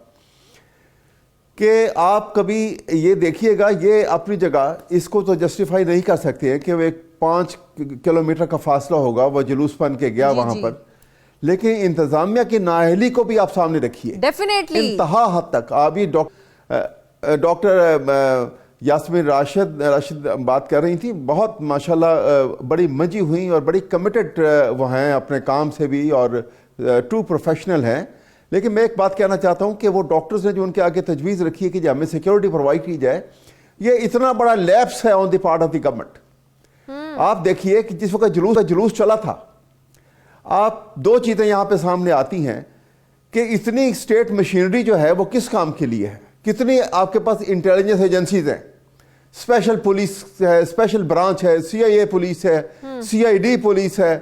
کہ آپ کبھی یہ دیکھیے گا، یہ اپنی جگہ اس کو تو جسٹیفائی نہیں کر سکتے ہیں کہ وہ ایک 5 کلومیٹر کا فاصلہ ہوگا، وہ جلوس بن کے گیا وہاں پر، لیکن انتظامیہ کی نااہلی کو بھی آپ سامنے رکھیے انتہا حد تک. آپ یہ ڈاکٹر یاسمین راشد بات کر رہی تھی، بہت ماشاءاللہ بڑی منجی ہوئی اور بڑی کمیٹڈ وہ ہیں اپنے کام سے بھی، اور ٹرو پروفیشنل ہیں. لیکن میں ایک بات کہنا چاہتا ہوں کہ وہ ڈاکٹرز نے جو ان کے آگے تجویز رکھی ہے کہ جو ہمیں سیکیورٹی پرووائڈ کی جائے، یہ اتنا بڑا لیپس ہے on the part of the government. آپ دیکھیے کہ جس وقت جلوس چلا تھا، آپ 2 چیزیں یہاں پہ سامنے آتی ہیں کہ اتنی اسٹیٹ مشینری جو ہے وہ کس کام کے لیے ہے. کتنی آپ کے پاس انٹیلیجنس ایجنسیز ہیں، اسپیشل پولیس ہے، اسپیشل برانچ ہے، CIA پولیس ہے، CID پولیس ہے،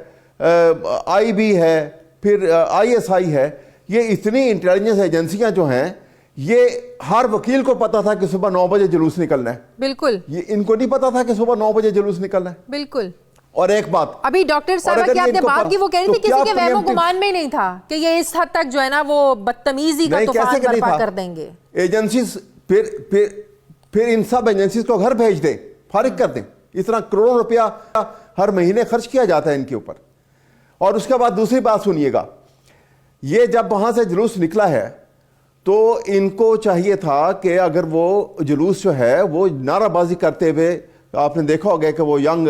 IB ہے، پھر ISI ہے. یہ اتنی انٹیلیجنس ایجنسیاں جو ہیں، یہ ہر وکیل کو پتا تھا کہ صبح 9 بجے جلوس نکلنا ہے. بالکل. یہ ان کو نہیں پتا تھا کہ صبح 9 بجے جلوس نکلنا ہے. بالکل. اور ایک بات ابھی ڈاکٹر صاحبہ کی آپ نے بات کی، وہ کہہ رہی تھی کسی کے وہم و گمان میں ہی نہیں تھا کہ یہ اس حد تک جو ہے نا وہ بدتمیزی کا طوفان برپا کر دیں گے. ایجنسیز پھر ان سب ایجنسیز کو گھر بھیج دیں، فارغ کر دیں. اتنا کروڑوں روپیہ ہر مہینے خرچ کیا جاتا ہے ان کے اوپر. اور اس کے بعد دوسری بات سنیے گا، یہ جب وہاں سے جلوس نکلا ہے تو ان کو چاہیے تھا کہ اگر وہ جلوس جو ہے وہ نعرہ بازی کرتے ہوئے، آپ نے دیکھا ہوگا کہ وہ ینگ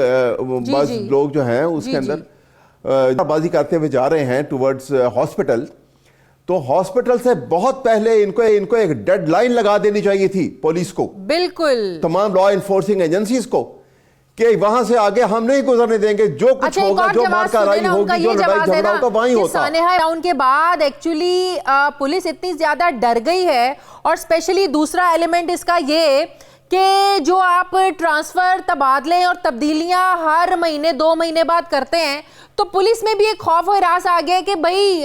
بعض لوگ جو ہیں اس کے اندر نعرہ بازی کرتے ہوئے جا رہے ہیں ٹورڈز ہاسپٹل، تو ہاسپٹل سے بہت پہلے ان کو ایک ڈیڈ لائن لگا دینی چاہیے تھی پولیس کو، بالکل، تمام لا انفورسنگ ایجنسیز کو، کہ وہاں سے آگے ہم نہیں گزرنے دیں گے. جو کچھ ہوگا، جو مار کرائی ہوگی، جو لڑائی جھگڑا ہوگا وہیں ہوتا. سانحہ راؤنڈ کے بعد ایکچولی پولیس اتنی زیادہ ڈر گئی ہے، اور اسپیشلی دوسرا ایلیمنٹ اس کا یہ کہ جو آپ ٹرانسفر، تبادلے اور تبدیلیاں ہر مہینے 2 مہینے بعد کرتے ہیں، تو پولیس میں بھی ایک خوف و ہراس آ گیا کہ بھائی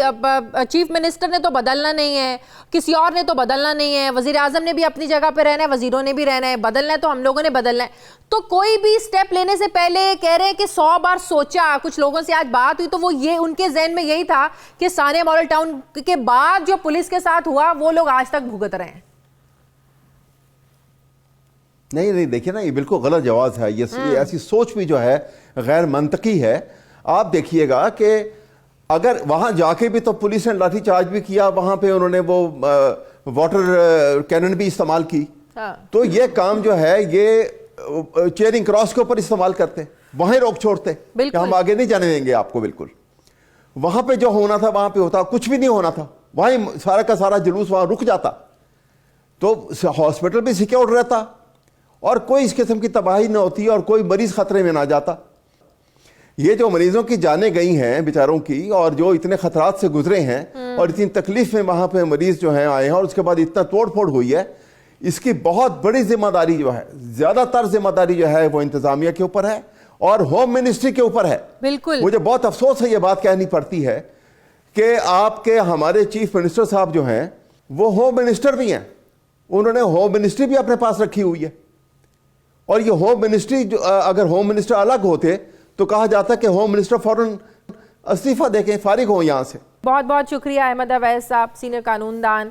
چیف منسٹر نے تو بدلنا نہیں ہے، کسی اور نے تو بدلنا نہیں ہے، وزیر اعظم نے بھی اپنی جگہ پہ رہنا ہے، وزیروں نے بھی رہنا ہے، بدلنا ہے تو ہم لوگوں نے بدلنا ہے. تو کوئی بھی سٹیپ لینے سے پہلے کہہ رہے ہیں کہ 100 بار سوچا. کچھ لوگوں سے آج بات ہوئی تو وہ یہ ان کے ذہن میں یہی تھا کہ سانحہ ماڈل ٹاؤن کے بعد جو پولیس کے ساتھ ہوا وہ لوگ آج تک بھگت رہے ہیں. نہیں دیکھیے نا، یہ بالکل غلط جواز ہے. یہ ایسی سوچ بھی جو ہے غیر منطقی ہے. آپ دیکھیے گا کہ اگر وہاں جا کے بھی تو پولیس نے لاٹھی چارج بھی کیا، وہاں پہ انہوں نے وہ واٹر کینن بھی استعمال کی، تو یہ کام جو ہے یہ چیئرنگ کراس کے اوپر استعمال کرتے، وہیں روک چھوڑتے کہ ہم آگے نہیں جانے دیں گے آپ کو. بالکل وہاں پہ جو ہونا تھا وہاں پہ ہوتا, کچھ بھی نہیں ہونا تھا, وہیں سارا کا سارا جلوس وہاں رک جاتا, تو ہاسپٹل بھی سیکیورڈ رہتا اور کوئی اس قسم کی تباہی نہ ہوتی اور کوئی مریض خطرے میں نہ جاتا. یہ جو مریضوں کی جانیں گئی ہیں بیچاروں کی, اور جو اتنے خطرات سے گزرے ہیں اور اتنی تکلیف میں وہاں پہ مریض جو ہیں آئے ہیں, اور اس کے بعد اتنا توڑ پھوڑ ہوئی ہے, اس کی بہت بڑی ذمہ داری جو ہے, زیادہ تر ذمہ داری جو ہے وہ انتظامیہ کے اوپر ہے اور ہوم منسٹری کے اوپر ہے. بالکل. مجھے بہت افسوس ہے یہ بات کہنی پڑتی ہے کہ آپ کے ہمارے چیف منسٹر صاحب جو ہیں وہ ہوم منسٹر بھی ہیں, انہوں نے ہوم منسٹری بھی اپنے پاس رکھی ہوئی ہے, اور یہ ہوم منسٹری اگر ہوم منسٹر الگ ہوتے تو کہا جاتا کہ ہوم منسٹر فوراً استعفیٰ دے کے فارغ ہوں یہاں سے. بہت بہت شکریہ احمد اویس صاحب, سینئر قانون دان,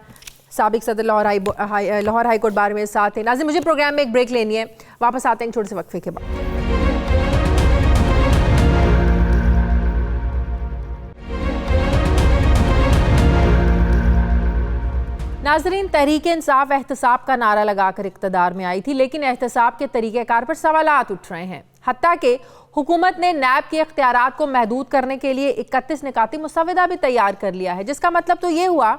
سابق صدر لاہور ہائی کورٹ بار میں ساتھ ہیں. ناظرین مجھے پروگرام میں ایک بریک لینی ہے, واپس آتے ہیں چھوٹے سے وقفے کے بعد. ناظرین, تحریک انصاف احتساب کا نعرہ لگا کر اقتدار میں آئی تھی, لیکن احتساب کے طریقہ کار پر سوالات اٹھ رہے ہیں. حتیٰ کہ حکومت نے نیب کے اختیارات کو محدود کرنے کے لیے 31 نکاتی مسودہ بھی تیار کر لیا ہے, جس کا مطلب تو یہ ہوا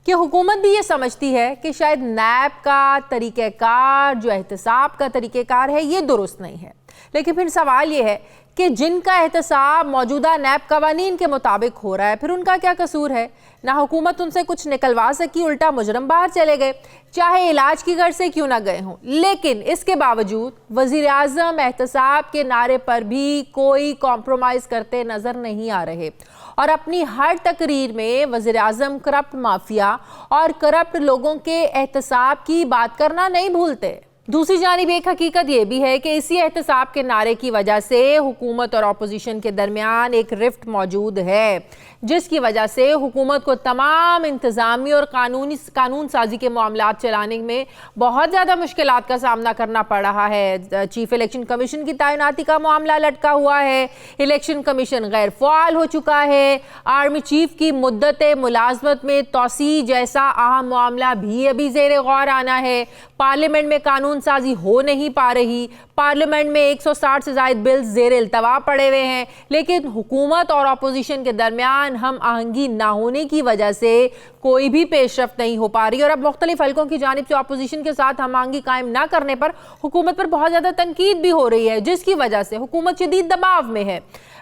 کہ حکومت بھی یہ سمجھتی ہے کہ شاید نیب کا طریقہ کار, جو احتساب کا طریقہ کار ہے, یہ درست نہیں ہے. لیکن پھر سوال یہ ہے کہ جن کا احتساب موجودہ نیب قوانین کے مطابق ہو رہا ہے, پھر ان کا کیا قصور ہے؟ نہ حکومت ان سے کچھ نکلوا سکی, الٹا مجرم باہر چلے گئے, چاہے علاج کی غرض سے کیوں نہ گئے ہوں. لیکن اس کے باوجود وزیر اعظم احتساب کے نعرے پر بھی کوئی کمپرومائز کرتے نظر نہیں آ رہے, اور اپنی ہر تقریر میں وزیر اعظم کرپٹ مافیا اور کرپٹ لوگوں کے احتساب کی بات کرنا نہیں بھولتے. دوسری جانب ایک حقیقت یہ بھی ہے کہ اسی احتساب کے نعرے کی وجہ سے حکومت اور اپوزیشن کے درمیان ایک رفٹ موجود ہے, جس کی وجہ سے حکومت کو تمام انتظامی اور قانون سازی کے معاملات چلانے میں بہت زیادہ مشکلات کا سامنا کرنا پڑ رہا ہے. چیف الیکشن کمیشن کی تعیناتی کا معاملہ لٹکا ہوا ہے, الیکشن کمیشن غیر فعال ہو چکا ہے, آرمی چیف کی مدت ملازمت میں توسیع جیسا اہم معاملہ بھی ابھی زیر غور آنا ہے, پارلیمنٹ میں قانون سازی ہو نہیں پا رہی, پارلیمنٹ میں 160 سے زائد بلز زیر التوا پڑے ہوئے ہیں, لیکن حکومت اور اپوزیشن کے درمیان ہم آہنگی نہ ہونے کی وجہ سے کوئی بھی پیش رفت نہیں ہو پا رہی, اور اب مختلف حلقوں کی جانب سے اپوزیشن کے ساتھ ہم آہنگی قائم نہ کرنے پر حکومت پر بہت زیادہ تنقید بھی ہو رہی ہے, جس کی وجہ سے حکومت شدید دباؤ میں ہے.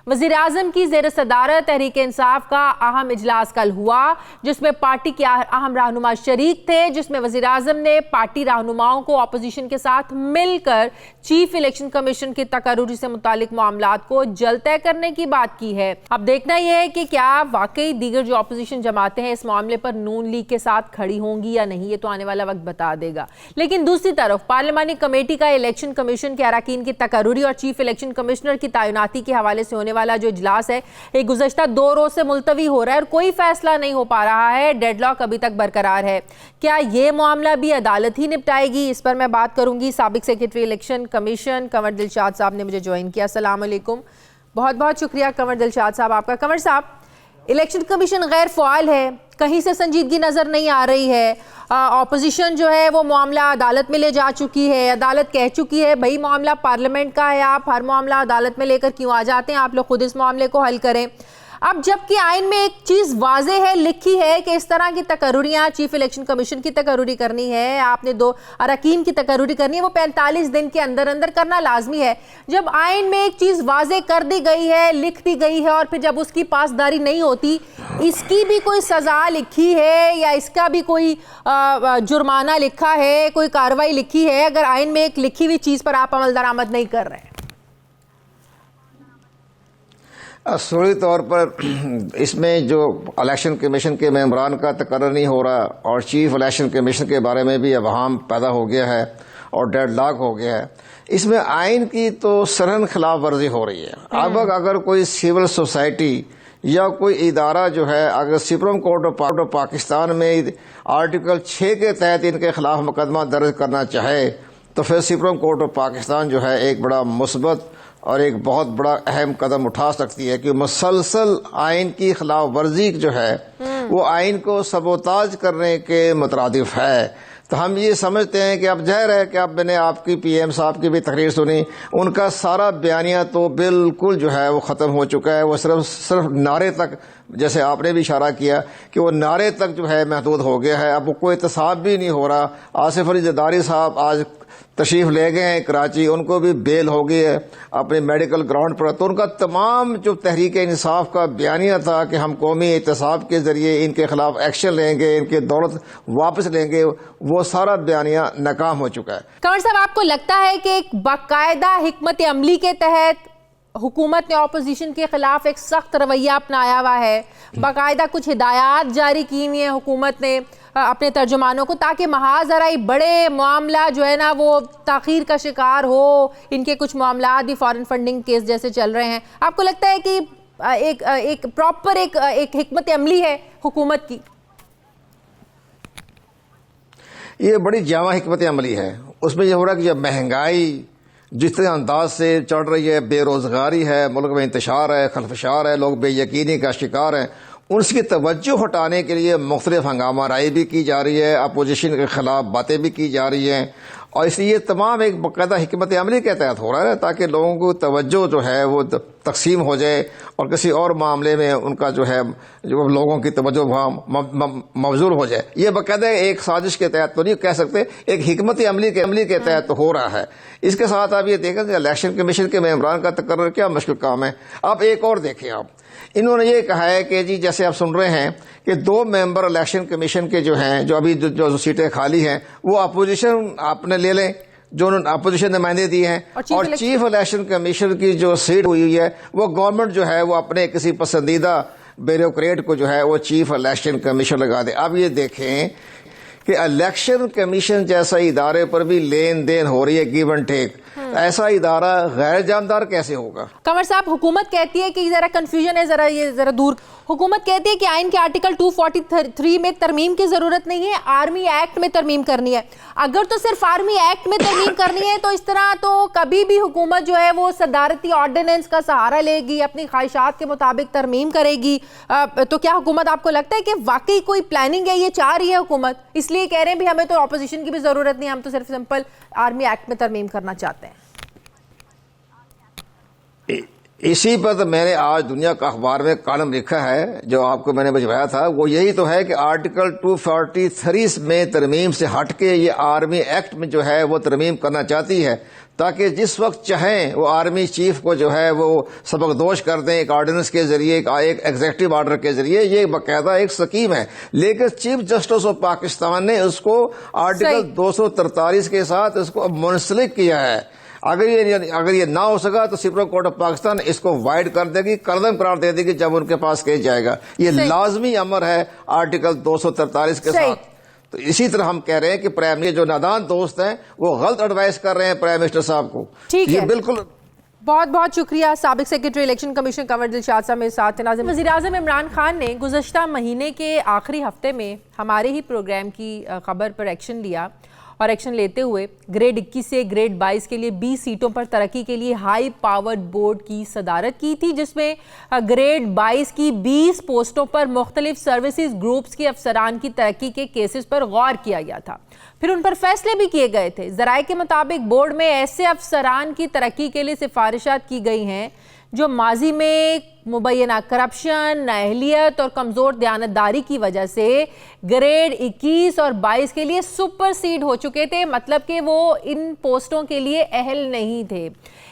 وزیر اعظم کی زیر صدارت تحریک انصاف کا اہم اجلاس کل ہوا, جس میں پارٹی کے اہم رہنما شریک تھے, جس میں وزیر اعظم نے پارٹی رہنماؤں کو اپوزیشن کے ساتھ مل کر چیف الیکشن کمیشن کی تقرری سے متعلق معاملات کو جلد طے کرنے کی بات کی ہے. اب دیکھنا یہ ہے کہ کیا واقعی دیگر جو اپوزیشن جماعتیں ہیں اس معاملے پر نون لیگ کے ساتھ کھڑی ہوں گی یا نہیں, یہ تو آنے والا وقت بتا دے گا. لیکن دوسری طرف پارلیمانی کمیٹی کا الیکشن کمیشن کے اراکین کی تقرری اور چیف الیکشن کمشنر کی تعیناتی کے حوالے سے ہونے والا جو اجلاس ہے ایک گزشتہ 2 روز سے ملتوی ہو رہا ہے اور کوئی فیصلہ نہیں ہو پا رہا ہے, ڈیڈ لاک ابھی تک برقرار ہے. کیا یہ معاملہ بھی عدالت ہی نپٹائے گی؟ اس پر میں بات کروں گی. سابق سیکریٹری الیکشن کمیشن کنور دلشاد صاحب نے مجھے جوائن کیا. السلام علیکم. بہت بہت شکریہ کنور دلشاد صاحب آپ کا. کنور صاحب, الیکشن کمیشن غیر فعال ہے, کہیں سے سنجیدگی نظر نہیں آ رہی ہے, اپوزیشن جو ہے وہ معاملہ عدالت میں لے جا چکی ہے, عدالت کہہ چکی ہے بھئی معاملہ پارلیمنٹ کا ہے, آپ ہر معاملہ عدالت میں لے کر کیوں آ جاتے ہیں, آپ لوگ خود اس معاملے کو حل کریں. اب جبکہ آئین میں ایک چیز واضح ہے, لکھی ہے کہ اس طرح کی تقرریاں چیف الیکشن کمیشن کی تقرری کرنی ہے, آپ نے 2 اراکین کی تقرری کرنی ہے, وہ 45 دن کے اندر اندر کرنا لازمی ہے. جب آئین میں ایک چیز واضح کر دی گئی ہے, لکھ دی گئی ہے, اور پھر جب اس کی پاسداری نہیں ہوتی, اس کی بھی کوئی سزا لکھی ہے یا اس کا بھی کوئی جرمانہ لکھا ہے, کوئی کارروائی لکھی ہے, اگر آئین میں ایک لکھی ہوئی چیز پر آپ عمل درآمد نہیں کر رہے ہیں؟ اصولی طور پر اس میں جو الیکشن کمیشن کے ممبران کا تقرر نہیں ہو رہا اور چیف الیکشن کمیشن کے بارے میں بھی ابہام پیدا ہو گیا ہے اور ڈیڈ لاک ہو گیا ہے, اس میں آئین کی تو سرن خلاف ورزی ہو رہی ہے. اب اگر کوئی سول سوسائٹی یا کوئی ادارہ جو ہے اگر سپریم کورٹ آف پاکستان میں آرٹیکل 6 کے تحت ان کے خلاف مقدمہ درج کرنا چاہے تو پھر سپریم کورٹ آف پاکستان جو ہے ایک بڑا مثبت اور ایک بہت بڑا اہم قدم اٹھا سکتی ہے کہ مسلسل آئین کی خلاف ورزی جو ہے وہ آئین کو سبوتاج کرنے کے مترادف ہے. تو ہم یہ سمجھتے ہیں کہ اب ظاہر ہے کہ اب میں نے آپ کی پی ایم صاحب کی بھی تقریر سنی، ان کا سارا بیانیہ تو بالکل جو ہے وہ ختم ہو چکا ہے، وہ صرف نعرے تک، جیسے آپ نے بھی اشارہ کیا کہ وہ نعرے تک جو ہے محدود ہو گیا ہے، اب وہ کوئی احتساب بھی نہیں ہو رہا۔ آصف علی زرداری صاحب آج تشریف لے گئے ہیں کراچی، ان کو بھی بیل ہو گئی ہے اپنے میڈیکل گراؤنڈ پر، تو ان کا تمام جو تحریک انصاف کا بیانیہ تھا کہ ہم قومی احتساب کے ذریعے ان کے خلاف ایکشن لیں گے، ان کی دولت واپس لیں گے، وہ سارا بیانیہ ناکام ہو چکا ہے۔ قمر صاحب، آپ کو لگتا ہے کہ ایک باقاعدہ حکمت عملی کے تحت حکومت نے اپوزیشن کے خلاف ایک سخت رویہ اپنایا ہوا ہے، باقاعدہ کچھ ہدایات جاری کی ہوئی ہیں حکومت نے اپنے ترجمانوں کو، تاکہ محاذ ذرا ایک معاملہ جو ہے نا وہ تاخیر کا شکار ہو؟ ان کے کچھ معاملات بھی فارن فنڈنگ کیس جیسے چل رہے ہیں، آپ کو لگتا ہے کہ ایک پراپر ایک حکمت عملی ہے حکومت کی؟ یہ بڑی جامع حکمت عملی ہے، اس میں یہ ہو رہا ہے کہ جب مہنگائی جس طرح انداز سے چڑھ رہی ہے، بے روزگاری ہے، ملک میں انتشار ہے، خلفشار ہے، لوگ بے یقینی کا شکار ہیں، اس کی توجہ ہٹانے کے لیے مختلف ہنگامہ آرائی بھی کی جا رہی ہے، اپوزیشن کے خلاف باتیں بھی کی جا رہی ہیں، اور اس لیے یہ تمام ایک باقاعدہ حکمت عملی کے تحت ہو رہا ہے تاکہ لوگوں کو توجہ جو ہے وہ تقسیم ہو جائے اور کسی اور معاملے میں ان کا جو ہے جو لوگوں کی توجہ مبذول ہو جائے۔ یہ باقاعدہ ایک سازش کے تحت تو نہیں کہہ سکتے، ایک حکمت عملی کے تحت ہو رہا ہے۔ اس کے ساتھ آپ یہ دیکھیں کہ الیکشن کمیشن کے ممبران کا تقرر کیا مشکل کام ہے۔ آپ ایک اور دیکھیں، آپ انہوں نے یہ کہا ہے کہ جی جیسے آپ سن رہے ہیں کہ 2 ممبر الیکشن کمیشن کے جو ہیں، جو ابھی جو سیٹیں خالی ہیں، وہ اپوزیشن آپ نے لے لیں، جو انہوں نے اپوزیشن نمائندے دیے ہیں، اور چیف الیکشن کمیشن کی جو سیٹ ہوئی ہے وہ گورنمنٹ جو ہے وہ اپنے کسی پسندیدہ بیوروکریٹ کو جو ہے وہ چیف الیکشن کمیشن لگا دے۔ اب یہ دیکھیں کہ الیکشن کمیشن جیسا ادارے پر بھی لین دین ہو رہی ہے، گیو اینڈ ٹیک، ایسا ادارہ غیر جاندار کیسے ہوگا؟ قمر صاحب، حکومت کہتی ہے کہ ذرا کنفیوژن ہے، ذرا دور، حکومت کہتی ہے کہ آئین کے آرٹیکل 243 میں ترمیم کی ضرورت نہیں ہے، آرمی ایکٹ میں ترمیم کرنی ہے۔ اگر تو صرف آرمی ایکٹ میں ترمیم کرنی ہے تو اس طرح تو کبھی بھی حکومت جو ہے وہ صدارتی آرڈیننس کا سہارا لے گی، اپنی خواہشات کے مطابق ترمیم کرے گی۔ تو کیا حکومت، آپ کو لگتا ہے کہ واقعی کوئی پلاننگ ہے، یہ چاہ رہی ہے حکومت، اس لیے کہہ رہے ہیں بھی ہمیں تو اپوزیشن کی بھی ضرورت نہیں، ہم تو صرف سمپل آرمی ایکٹ میں ترمیم کرنا چاہتے ہیں؟ اسی پر تو میں نے آج دنیا کا اخبار میں کالم لکھا ہے جو آپ کو میں نے بھجوایا تھا، وہ یہی تو ہے کہ آرٹیکل 243 میں ترمیم سے ہٹ کے یہ آرمی ایکٹ میں جو ہے وہ ترمیم کرنا چاہتی ہے تاکہ جس وقت چاہیں وہ آرمی چیف کو جو ہے وہ سبق دوش کر دیں ایک آرڈیننس کے ذریعے، ایک ایگزیکٹو آرڈر کے ذریعے۔ یہ باقاعدہ ایک سکیم ہے، لیکن چیف جسٹس آف پاکستان نے اس کو آرٹیکل 243 کے ساتھ اس کو منسلک کیا ہے۔ اگر یہ نہ ہو سکا تو سپریم کورٹ آف پاکستان اس کو وائڈ کر دے گی، کردم قرار دے دے گی جب ان کے پاس کیس جائے گا۔ یہ لازمی امر ہے آرٹیکل 243 کے ساتھ۔ تو اسی طرح ہم کہہ رہے ہیں کہ پرائم منسٹر جو نادان دوست ہیں وہ غلط ایڈوائز کر رہے ہیں پرائم منسٹر صاحب کو۔ ٹھیک ہے، بالکل۔ بہت بہت شکریہ سابق secretary election commission Qamar Dilshad صاحب میرے ساتھ ہیں۔ ناظرین، وزیراعظم عمران خان نے گزشتہ مہینے کے آخری ہفتے میں ہمارے ہی پروگرام کی خبر پر ایکشن لیا، اور ایکشن لیتے ہوئے گریڈ 21 سے گریڈ 22 کے لیے 20 سیٹوں پر ترقی کے لیے ہائی پاورڈ بورڈ کی صدارت کی تھی، جس میں گریڈ 22 کی 20 پوسٹوں پر مختلف سروسز گروپس کے افسران کی ترقی کے کیسز پر غور کیا گیا تھا، پھر ان پر فیصلے بھی کیے گئے تھے۔ ذرائع کے مطابق بورڈ میں ایسے افسران کی ترقی کے لیے سفارشات کی گئی ہیں جو ماضی میں مبینہ کرپشن، نااہلیت اور کمزور دیانتداری کی وجہ سے گریڈ 21 اور 22 کے لیے سپر سیڈ ہو چکے تھے، مطلب کہ وہ ان پوسٹوں کے لیے اہل نہیں تھے۔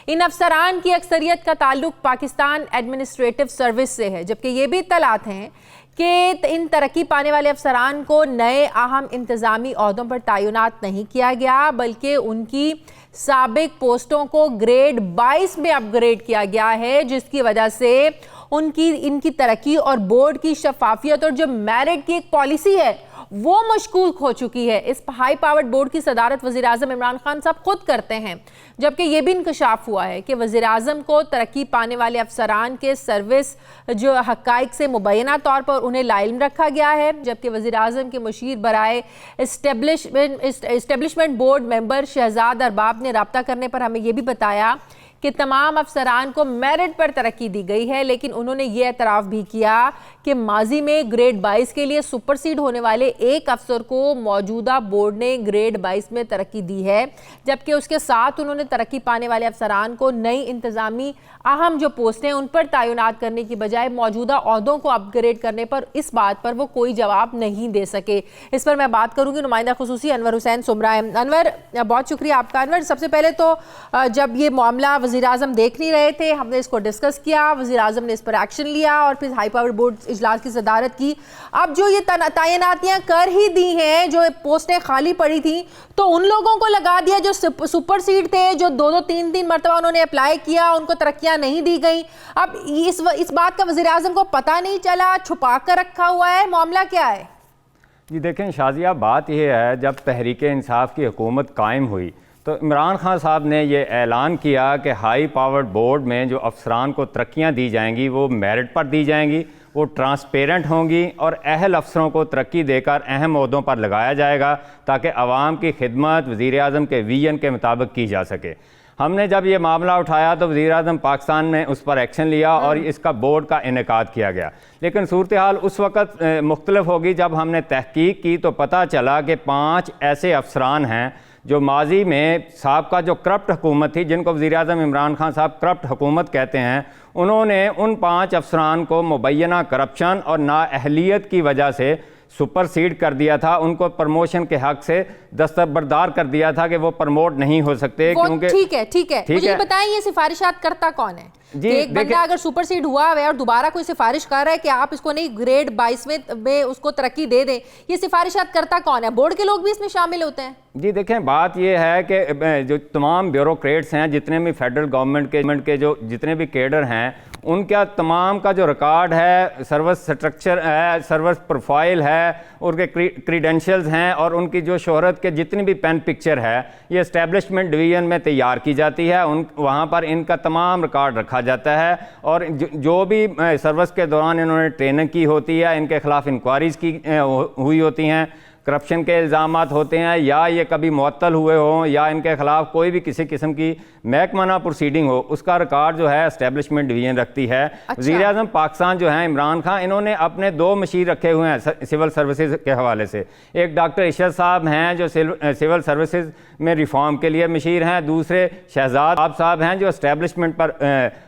ان افسران کی اکثریت کا تعلق پاکستان ایڈمنسٹریٹو سروس سے ہے، جبکہ یہ بھی اطلاعات ہیں کہ ان ترقی پانے والے افسران کو نئے اہم انتظامی عہدوں پر تعینات نہیں کیا گیا، بلکہ ان کی سابق پوسٹوں کو گریڈ 22 میں اپ گریڈ کیا گیا ہے، جس کی وجہ سے ان کی ترقی اور بورڈ کی شفافیت اور جو میرٹ کی ایک پالیسی ہے وہ مشکوک ہو چکی ہے۔ اس ہائی پاورڈ بورڈ کی صدارت وزیراعظم عمران خان صاحب خود کرتے ہیں، جبکہ یہ بھی انکشاف ہوا ہے کہ وزیراعظم کو ترقی پانے والے افسران کے سروس جو حقائق سے مبینہ طور پر انہیں لاعلم رکھا گیا ہے، جبکہ وزیراعظم کے مشیر برائے اسٹیبلشمنٹ بورڈ ممبر شہزاد ارباب نے رابطہ کرنے پر ہمیں یہ بھی بتایا کہ تمام افسران کو میرٹ پر ترقی دی گئی ہے، لیکن انہوں نے یہ اعتراف بھی کیا کہ ماضی میں گریڈ 22 کے لیے سپر سیڈ ہونے والے ایک افسر کو موجودہ بورڈ نے گریڈ 22 میں ترقی دی ہے، جبکہ اس کے ساتھ انہوں نے ترقی پانے والے افسران کو نئی انتظامی اہم جو پوسٹیں ان پر تعینات کرنے کی بجائے موجودہ عہدوں کو اپ گریڈ کرنے پر اس بات پر وہ کوئی جواب نہیں دے سکے۔ اس پر میں بات کروں گی نمائندہ خصوصی انور حسین سمرہ۔ انور، بہت شکریہ آپ کا۔ انور، سب سے پہلے تو جب یہ معاملہ وزیر اعظم دیکھ نہیں رہے تھے، ہم نے اس کو ڈسکس کیا، وزیر اعظم نے اس پر ایکشن لیا اور پھر ہائی پاور بورڈ اجلاس کی صدارت کی۔ اب جو یہ تعیناتیاں کر ہی دی ہیں، جو پوسٹیں خالی پڑی تھیں، تو ان لوگوں کو لگا دیا جو سپر سیڈ تھے، جو 2-3 مرتبہ انہوں نے اپلائی کیا، ان کو ترقیاں نہیں دی گئیں۔ اب اس بات کا وزیر اعظم کو پتہ نہیں چلا، چھپا کر رکھا ہوا ہے، معاملہ کیا ہے؟ جی دیکھیں شازیہ، بات یہ ہے جب تحریک انصاف کی حکومت قائم ہوئی تو عمران خان صاحب نے یہ اعلان کیا کہ ہائی پاورڈ بورڈ میں جو افسران کو ترقیاں دی جائیں گی وہ میرٹ پر دی جائیں گی، وہ ٹرانسپیرنٹ ہوں گی اور اہل افسروں کو ترقی دے کر اہم عہدوں پر لگایا جائے گا تاکہ عوام کی خدمت وزیر اعظم کے ویژن کے مطابق کی جا سکے۔ ہم نے جب یہ معاملہ اٹھایا تو وزیر اعظم پاکستان نے اس پر ایکشن لیا اور اس کا بورڈ کا انعقاد کیا گیا، لیکن صورتحال اس وقت مختلف ہوگی جب ہم نے تحقیق کی تو پتہ چلا کہ 5 ایسے افسران ہیں جو ماضی میں سابقہ جو کرپٹ حکومت تھی، جن کو وزیر اعظم عمران خان صاحب کرپٹ حکومت کہتے ہیں، انہوں نے ان 5 افسران کو مبینہ کرپشن اور نااہلیت کی وجہ سے سپر سیڈ کر دیا تھا، ان کو پروموشن کے حق سے دستبردار کر دیا تھا کہ وہ پروموٹ نہیں ہو سکتے کیونکہ ٹھیک ہے مجھے بتائیں یہ سفارشات کرتا کون ہے؟ کہ ایک بندہ اگر سپر سیڈ ہوا ہے اور دوبارہ کوئی سفارش کر رہا ہے کہ آپ اس کو نہیں گریڈ 22 میں اس کو ترقی دے دیں، یہ سفارشات کرتا کون ہے؟ بورڈ کے لوگ بھی اس میں شامل ہوتے ہیں؟ جی دیکھیں، بات یہ ہے کہ جو تمام بیوروکریٹس ہیں، جتنے بھی فیڈرل گورنمنٹ کے جو جتنے بھی کیڈر ہیں، ان کا تمام کا جو ریکارڈ ہے، سروس سٹرکچر ہے، سروس پروفائل ہے، ان کے کریڈینشلز ہیں اور ان کی جو شہرت کے جتنی بھی پین پکچر ہے، یہ اسٹیبلشمنٹ ڈویژن میں تیار کی جاتی ہے، وہاں پر ان کا تمام ریکارڈ رکھا جاتا ہے اور جو بھی سروس کے دوران انہوں نے ٹریننگ کی ہوتی ہے، ان کے خلاف انکوائریز کی ہوئی ہوتی ہیں، کرپشن کے الزامات ہوتے ہیں یا یہ کبھی معطل ہوئے ہوں یا ان کے خلاف کوئی بھی کسی قسم کی محکمانہ پروسیڈنگ ہو، اس کا ریکارڈ جو ہے اسٹیبلشمنٹ ڈویژن رکھتی ہے۔ وزیر اعظم پاکستان جو ہیں عمران خان، انہوں نے اپنے 2 مشیر رکھے ہوئے ہیں سول سروسز کے حوالے سے۔ ایک ڈاکٹر اشرت صاحب ہیں جو سول سروسز میں ریفارم کے لیے مشیر ہیں، دوسرے شہزاد صاحب ہیں جو اسٹیبلشمنٹ پر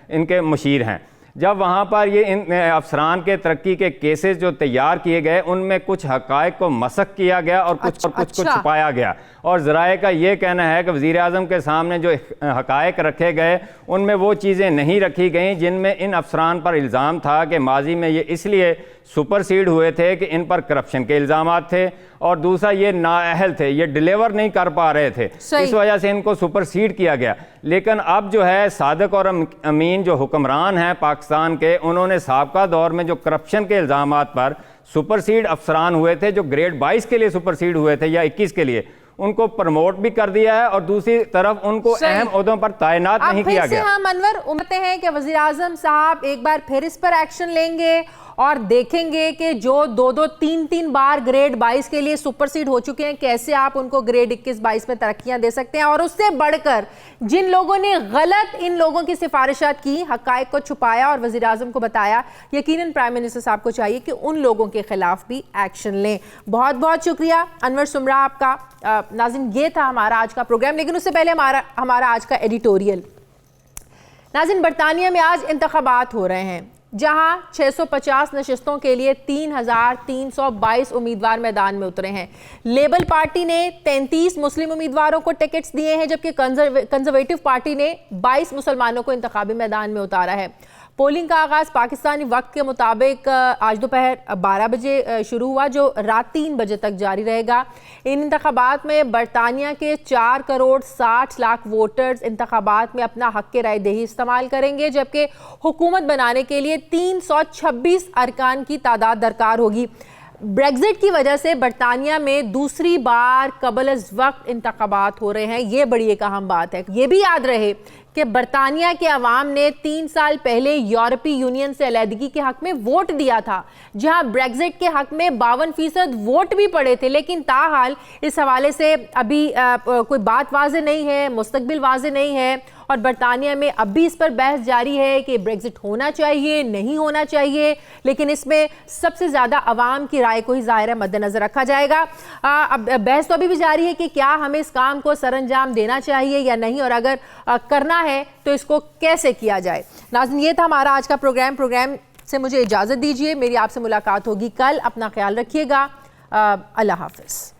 ان کے مشیر ہیں۔ جب وہاں پر یہ ان افسران کے ترقی کے کیسز جو تیار کیے گئے، ان میں کچھ حقائق کو مسخ کیا گیا اور کچھ کو چھپایا گیا، اور ذرائع کا یہ کہنا ہے کہ وزیر اعظم کے سامنے جو حقائق رکھے گئے ان میں وہ چیزیں نہیں رکھی گئیں جن میں ان افسران پر الزام تھا کہ ماضی میں یہ اس لیے سپر سیڈ ہوئے تھے کہ ان پر کرپشن کے الزامات تھے، اور دوسرا یہ نااہل تھے، یہ ڈیلیور نہیں کر پا رہے تھے، اس وجہ سے ان کو سپر سیڈ کیا گیا۔ لیکن اب جو ہے صادق اور امین جو حکمران ہیں پاکستان کے، انہوں نے سابقہ دور میں جو کرپشن کے الزامات پر سپر سیڈ افسران ہوئے تھے، جو گریڈ 22 کے لیے سپر سیڈ ہوئے تھے یا 21 کے لیے، ان کو پروموٹ بھی کر دیا ہے اور دوسری طرف ان کو اہم عہدوں پر تعینات نہیں کیا گیا۔ ہم انور امید ہیں کہ وزیر اعظم صاحب ایک بار پھر اس پر ایکشن لیں گے اور دیکھیں گے کہ جو 2-3 بار گریڈ 22 کے لیے سپر سیڈ ہو چکے ہیں، کیسے آپ ان کو گریڈ 21-22 میں ترقیاں دے سکتے ہیں، اور اس سے بڑھ کر جن لوگوں نے غلط ان لوگوں کی سفارشات کی، حقائق کو چھپایا اور وزیر اعظم کو بتایا، یقیناً پرائم منسٹر صاحب کو چاہیے کہ ان لوگوں کے خلاف بھی ایکشن لیں۔ بہت بہت شکریہ انور سمرہ آپ کا۔ ناظرین، یہ تھا ہمارا آج کا پروگرام، لیکن اس سے پہلے ہمارا آج کا ایڈیٹوریل۔ ناظرین، برطانیہ میں آج انتخابات ہو رہے ہیں، جہاں 650 نشستوں کے لیے 3322 امیدوار میدان میں اترے ہیں۔ لیبل پارٹی نے 33 مسلم امیدواروں کو ٹکٹس دیے ہیں، جبکہ کنزرویٹو پارٹی نے 22 مسلمانوں کو انتخابی میدان میں اتارا ہے۔ پولنگ کا آغاز پاکستانی وقت کے مطابق آج دوپہر 12 بجے شروع ہوا، جو رات 3 بجے تک جاری رہے گا۔ ان انتخابات میں برطانیہ کے 4.60 کروڑ ووٹرز انتخابات میں اپنا حق رائے دہی استعمال کریں گے، جبکہ حکومت بنانے کے لیے 326 ارکان کی تعداد درکار ہوگی۔ بریگزٹ کی وجہ سے برطانیہ میں دوسری بار قبل از وقت انتخابات ہو رہے ہیں، یہ بڑی ایک اہم بات ہے۔ یہ بھی یاد رہے کہ برطانیہ کے عوام نے 3 سال پہلے یورپی یونین سے علیحدگی کے حق میں ووٹ دیا تھا، جہاں بریگزٹ کے حق میں 52% ووٹ بھی پڑے تھے، لیکن تاحال اس حوالے سے ابھی کوئی بات واضح نہیں ہے، مستقبل واضح نہیں ہے، اور برطانیہ میں اب بھی اس پر بحث جاری ہے کہ بریگزٹ ہونا چاہیے نہیں ہونا چاہیے، لیکن اس میں سب سے زیادہ عوام کی رائے کو ہی ظاہر ہے مد نظر رکھا جائے گا۔ اب بحث تو ابھی بھی جاری ہے کہ کیا ہمیں اس کام کو سر انجام دینا چاہیے یا نہیں، اور اگر کرنا ہے تو اس کو کیسے کیا جائے۔ ناظرین، یہ تھا ہمارا آج کا پروگرام سے مجھے اجازت دیجیے، میری آپ سے ملاقات ہوگی کل، اپنا خیال رکھیے گا، اللہ حافظ۔